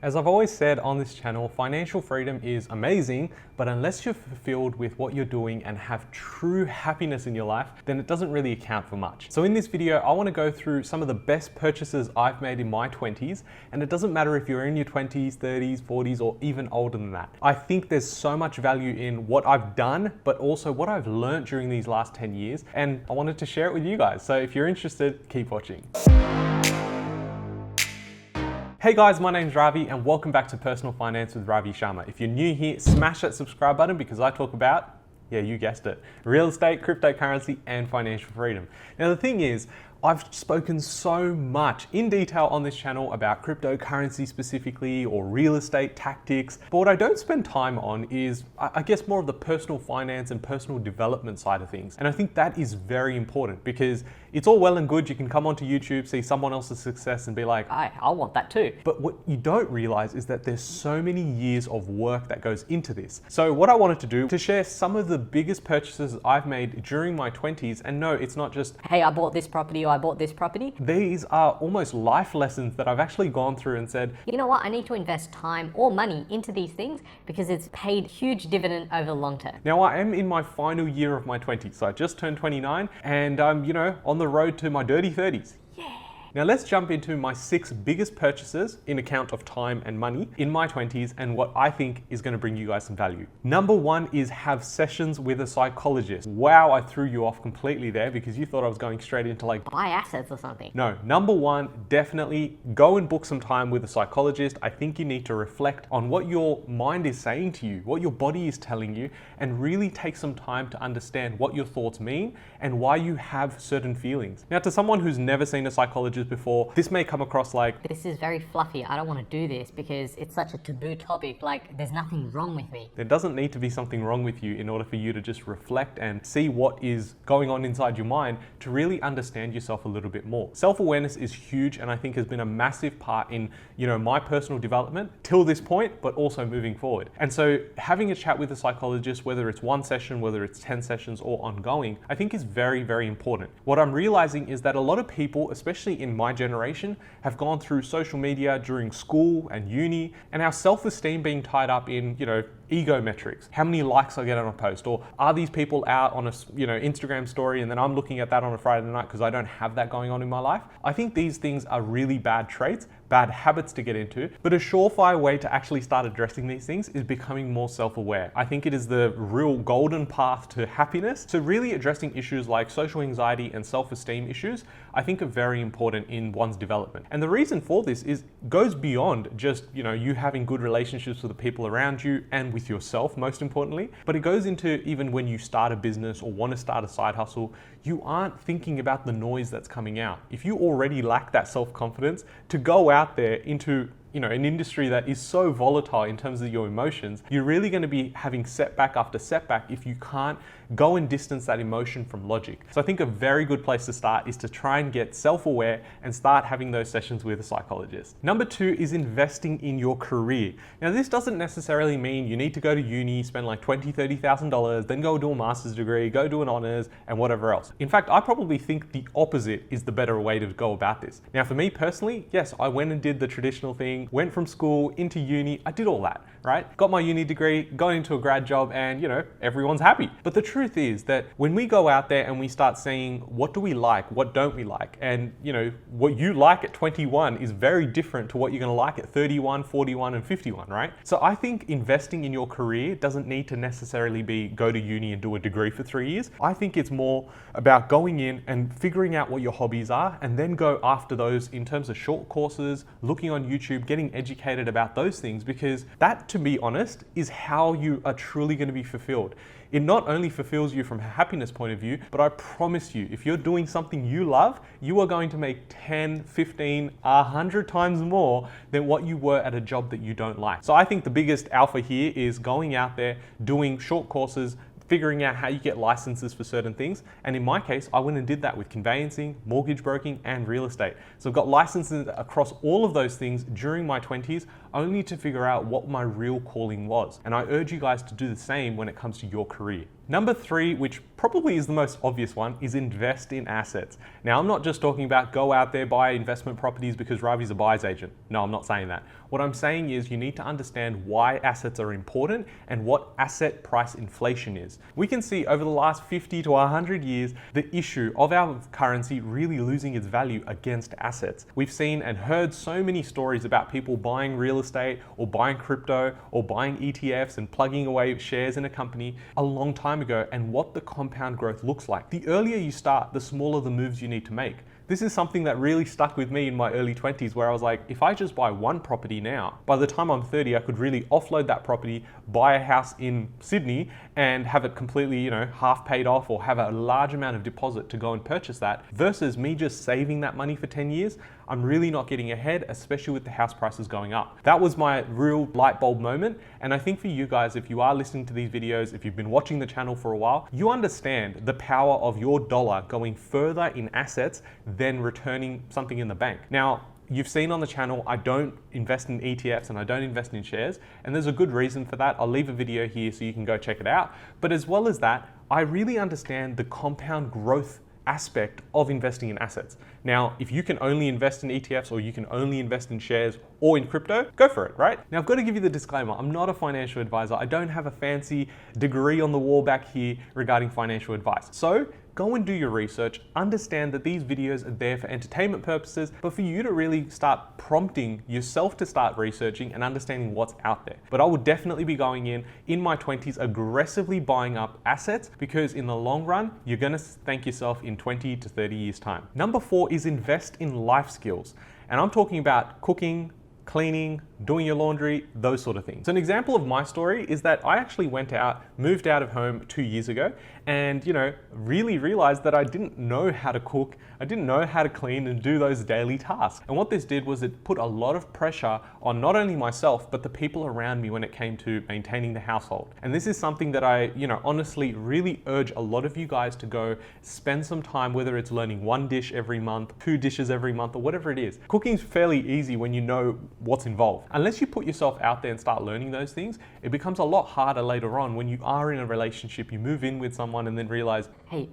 As I've always said on this channel, financial freedom is amazing, but unless you're fulfilled with what you're doing and have true happiness in your life, then it doesn't really account for much. So in this video, I want to go through some of the best purchases I've made in my 20s, and it doesn't matter if you're in your 20s, 30s, 40s, or even older than that. I think there's so much value in what I've done, but also what I've learned during these last 10 years, and I wanted to share it with you guys. So if you're interested, keep watching. Hey guys, my name's Ravi and welcome back to Personal Finance with Ravi Sharma. If you're new here, smash that subscribe button because I talk about, yeah, you guessed it, real estate, cryptocurrency, and financial freedom. Now the thing is, I've spoken so much in detail on this channel about cryptocurrency specifically or real estate tactics, but what I don't spend time on is, I guess, more of the personal finance and personal development side of things. And I think that is very important because it's all well and good, you can come onto YouTube, see someone else's success and be like, I want that too. But what you don't realize is that there's so many years of work that goes into this. So what I wanted to do to share some of the biggest purchases I've made during my 20s, and no, it's not just, hey, I bought this property or I bought this property. These are almost life lessons that I've actually gone through and said, you know what, I need to invest time or money into these things because it's paid huge dividend over the long term. Now I am in my final year of my 20s, so I just turned 29 and I'm, on the road to my dirty 30s. Now let's jump into my 6 biggest purchases in account of time and money in my 20s and what I think is going to bring you guys some value. Number 1 is have sessions with a psychologist. Wow, I threw you off completely there because you thought I was going straight into like buy assets or something. No, number 1, definitely go and book some time with a psychologist. I think you need to reflect on what your mind is saying to you, what your body is telling you, and really take some time to understand what your thoughts mean and why you have certain feelings. Now to someone who's never seen a psychologist before, this may come across like, this is very fluffy, I don't want to do this because it's such a taboo topic, like there's nothing wrong with me. There doesn't need to be something wrong with you in order for you to just reflect and see what is going on inside your mind to really understand yourself a little bit more. Self-awareness is huge and I think has been a massive part in, my personal development till this point, but also moving forward. And so having a chat with a psychologist, whether it's 1 session, whether it's 10 sessions or ongoing, I think is very, very important. What I'm realizing is that a lot of people, especially in my generation, have gone through social media during school and uni, and our self-esteem being tied up in, ego metrics. How many likes I get on a post, or are these people out on a, Instagram story and then I'm looking at that on a Friday night because I don't have that going on in my life. I think these things are really bad traits, bad habits to get into, but a surefire way to actually start addressing these things is becoming more self-aware. I think it is the real golden path to happiness. So really addressing issues like social anxiety and self-esteem issues, I think are very important in one's development. And the reason for this goes beyond just, you having good relationships with the people around you and with yourself, most importantly, but it goes into even when you start a business or want to start a side hustle, you aren't thinking about the noise that's coming out. If you already lack that self-confidence to go out there into an industry that is so volatile in terms of your emotions, you're really going to be having setback after setback if you can't go and distance that emotion from logic. So I think a very good place to start is to try and get self-aware and start having those sessions with a psychologist. Number 2 is investing in your career. Now this doesn't necessarily mean you need to go to uni, spend like $20,000, $30,000, then go do a master's degree, go do an honors and whatever else. In fact, I probably think the opposite is the better way to go about this. Now for me personally, yes, I went and did the traditional thing, went from school into uni, I did all that, right? Got my uni degree, got into a grad job and everyone's happy. But the truth is that when we go out there and we start saying, what do we like? What don't we like? And what you like at 21 is very different to what you're gonna like at 31, 41, and 51, right? So I think investing in your career doesn't need to necessarily be go to uni and do a degree for 3 years. I think it's more about going in and figuring out what your hobbies are and then go after those in terms of short courses, looking on YouTube, getting educated about those things, because that, to be honest, is how you are truly going to be fulfilled. It not only fulfills you from a happiness point of view, but I promise you, if you're doing something you love, you are going to make 10, 15, 100 times more than what you were at a job that you don't like. So I think the biggest alpha here is going out there, doing short courses, figuring out how you get licenses for certain things. And in my case, I went and did that with conveyancing, mortgage broking, and real estate. So I've got licenses across all of those things during my 20s, only to figure out what my real calling was. And I urge you guys to do the same when it comes to your career. Number 3, which probably is the most obvious one, is invest in assets. Now, I'm not just talking about go out there, buy investment properties because Ravi's a buyer's agent. No, I'm not saying that. What I'm saying is you need to understand why assets are important and what asset price inflation is. We can see over the last 50 to 100 years, the issue of our currency really losing its value against assets. We've seen and heard so many stories about people buying real estate or buying crypto or buying ETFs and plugging away shares in a company a long time ago, and what the compound growth looks like. The earlier you start, the smaller the moves you need to make. This is something that really stuck with me in my early 20s, where I was like, if I just buy one property now, by the time I'm 30, I could really offload that property, buy a house in Sydney and have it completely, half paid off, or have a large amount of deposit to go and purchase that, versus me just saving that money for 10 years. I'm really not getting ahead, especially with the house prices going up. That was my real light bulb moment. And I think for you guys, if you are listening to these videos, if you've been watching the channel for a while, you understand the power of your dollar going further in assets than returning something in the bank. Now, you've seen on the channel, I don't invest in ETFs and I don't invest in shares, and there's a good reason for that. I'll leave a video here so you can go check it out. But as well as that, I really understand the compound growth aspect of investing in assets. Now, if you can only invest in ETFs, or you can only invest in shares or in crypto, go for it, right? Now, I've got to give you the disclaimer. I'm not a financial advisor. I don't have a fancy degree on the wall back here regarding financial advice. So go and do your research, understand that these videos are there for entertainment purposes, but for you to really start prompting yourself to start researching and understanding what's out there. But I will definitely be going in my 20s, aggressively buying up assets, because in the long run, you're gonna thank yourself in 20 to 30 years time. Number 4 is invest in life skills. And I'm talking about cooking, cleaning, doing your laundry, those sort of things. So an example of my story is that I actually moved out of home 2 years ago, and really realized that I didn't know how to cook, I didn't know how to clean and do those daily tasks. And what this did was it put a lot of pressure on not only myself, but the people around me when it came to maintaining the household. And this is something that I, honestly really urge a lot of you guys to go spend some time, whether it's learning 1 dish every month, 2 dishes every month, or whatever it is. Cooking's fairly easy when you know what's involved. Unless you put yourself out there and start learning those things, it becomes a lot harder later on when you are in a relationship, you move in with someone and then realize, hey,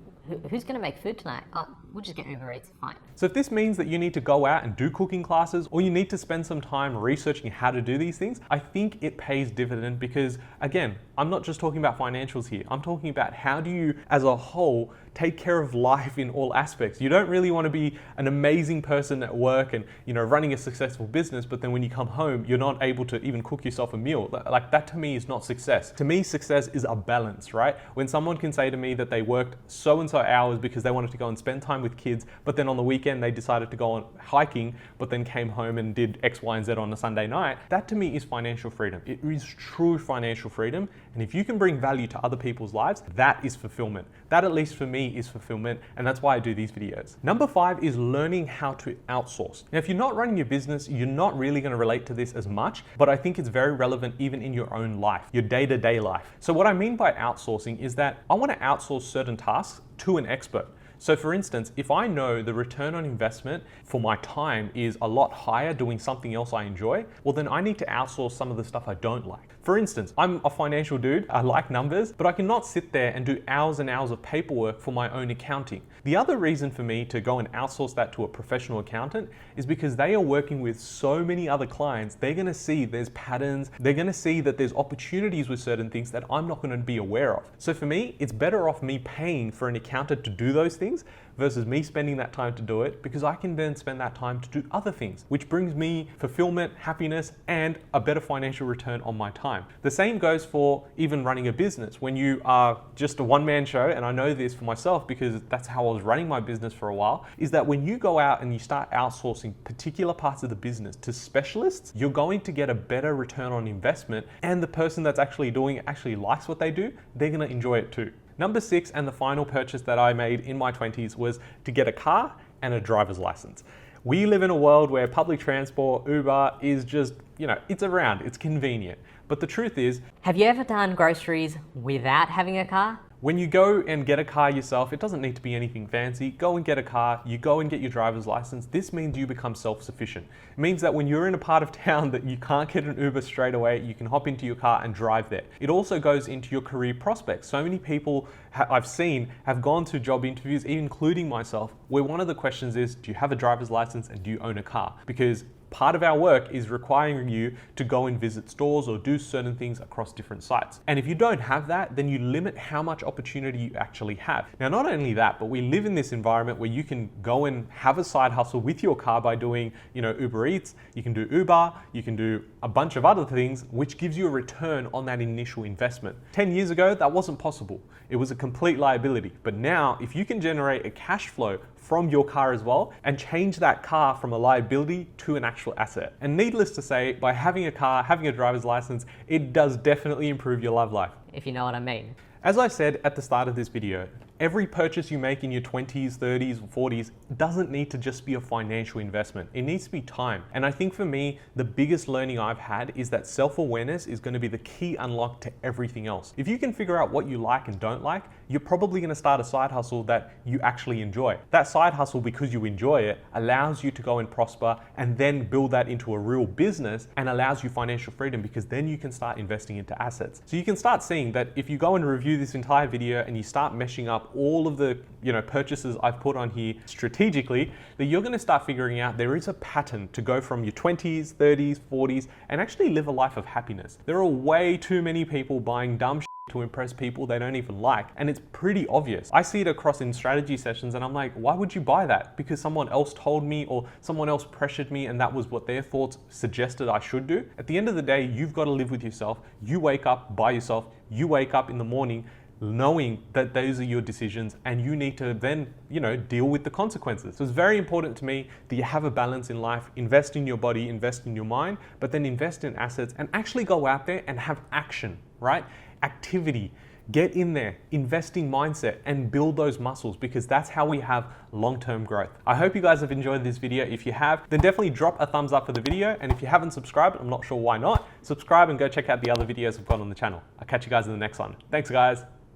who's going to make food tonight? We'll just get Uber Eats, fine. So if this means that you need to go out and do cooking classes, or you need to spend some time researching how to do these things, I think it pays dividend, because again, I'm not just talking about financials here. I'm talking about how do you as a whole take care of life in all aspects. You don't really want to be an amazing person at work and running a successful business, but then when you come home, you're not able to even cook yourself a meal. Like, that to me is not success. To me, success is a balance, right? When someone can say to me that they worked so and so hours because they wanted to go and spend time with kids, but then on the weekend they decided to go on hiking, but then came home and did X, Y, and Z on a Sunday night, that to me is financial freedom. It is true financial freedom. And if you can bring value to other people's lives, that is fulfillment. That, at least for me, is fulfillment. And that's why I do these videos. Number 5 is learning how to outsource. Now, if you're not running your business, you're not really going to relate to this as much, but I think it's very relevant even in your own life, your day-to-day life. So what I mean by outsourcing is that I want to outsource certain tasks to an expert. So for instance, if I know the return on investment for my time is a lot higher doing something else I enjoy, well then I need to outsource some of the stuff I don't like. For instance, I'm a financial dude, I like numbers, but I cannot sit there and do hours and hours of paperwork for my own accounting. The other reason for me to go and outsource that to a professional accountant is because they are working with so many other clients. They're gonna see there's patterns, they're gonna see that there's opportunities with certain things that I'm not gonna be aware of. So for me, it's better off me paying for an accountant to do those things versus me spending that time to do it, because I can then spend that time to do other things, which brings me fulfillment, happiness, and a better financial return on my time. The same goes for even running a business. When you are just a one-man show, and I know this for myself because that's how I was running my business for a while, is that when you go out and you start outsourcing particular parts of the business to specialists, you're going to get a better return on investment, and the person that's actually doing it actually likes what they do, they're gonna enjoy it too. Number 6, and the final purchase that I made in my 20s, was to get a car and a driver's license. We live in a world where public transport, Uber, is just, it's around, it's convenient. But the truth is, have you ever done groceries without having a car? When you go and get a car yourself, it doesn't need to be anything fancy. Go and get a car, you go and get your driver's license. This means you become self-sufficient. It means that when you're in a part of town that you can't get an Uber straight away, you can hop into your car and drive there. It also goes into your career prospects. So many people I've seen have gone to job interviews, including myself, where one of the questions is, do you have a driver's license and do you own a car? Because part of our work is requiring you to go and visit stores or do certain things across different sites. And if you don't have that, then you limit how much opportunity you actually have. Now, not only that, but we live in this environment where you can go and have a side hustle with your car by doing, Uber Eats, you can do Uber, you can do a bunch of other things, which gives you a return on that initial investment. 10 years ago, that wasn't possible. It was a complete liability. But now, if you can generate a cash flow from your car as well and change that car from a liability to an actual asset. And needless to say, by having a car, having a driver's license, it does definitely improve your love life. If you know what I mean. As I said at the start of this video, every purchase you make in your 20s, 30s, 40s doesn't need to just be a financial investment. It needs to be time. And I think for me, the biggest learning I've had is that self-awareness is going to be the key unlock to everything else. If you can figure out what you like and don't like, you're probably going to start a side hustle that you actually enjoy. That side hustle, because you enjoy it, allows you to go and prosper and then build that into a real business and allows you financial freedom, because then you can start investing into assets. So you can start seeing that if you go and review this entire video and you start meshing up all of the purchases I've put on here strategically, that you're going to start figuring out there is a pattern to go from your 20s, 30s, 40s and actually live a life of happiness. There are way too many people buying dumb shit to impress people they don't even like, and it's pretty obvious. I see it across in strategy sessions and I'm like, why would you buy that? Because someone else told me or someone else pressured me and that was what their thoughts suggested I should do. At the end of the day, you've got to live with yourself. You wake up by yourself. You wake up in the morning knowing that those are your decisions and you need to then, deal with the consequences. So it's very important to me that you have a balance in life, invest in your body, invest in your mind, but then invest in assets and actually go out there and have action, right? Activity. Get in there, investing mindset and build those muscles, because that's how we have long-term growth. I hope you guys have enjoyed this video. If you have, then definitely drop a thumbs up for the video. And if you haven't subscribed, I'm not sure why not, subscribe and go check out the other videos I've got on the channel. I'll catch you guys in the next one. Thanks guys.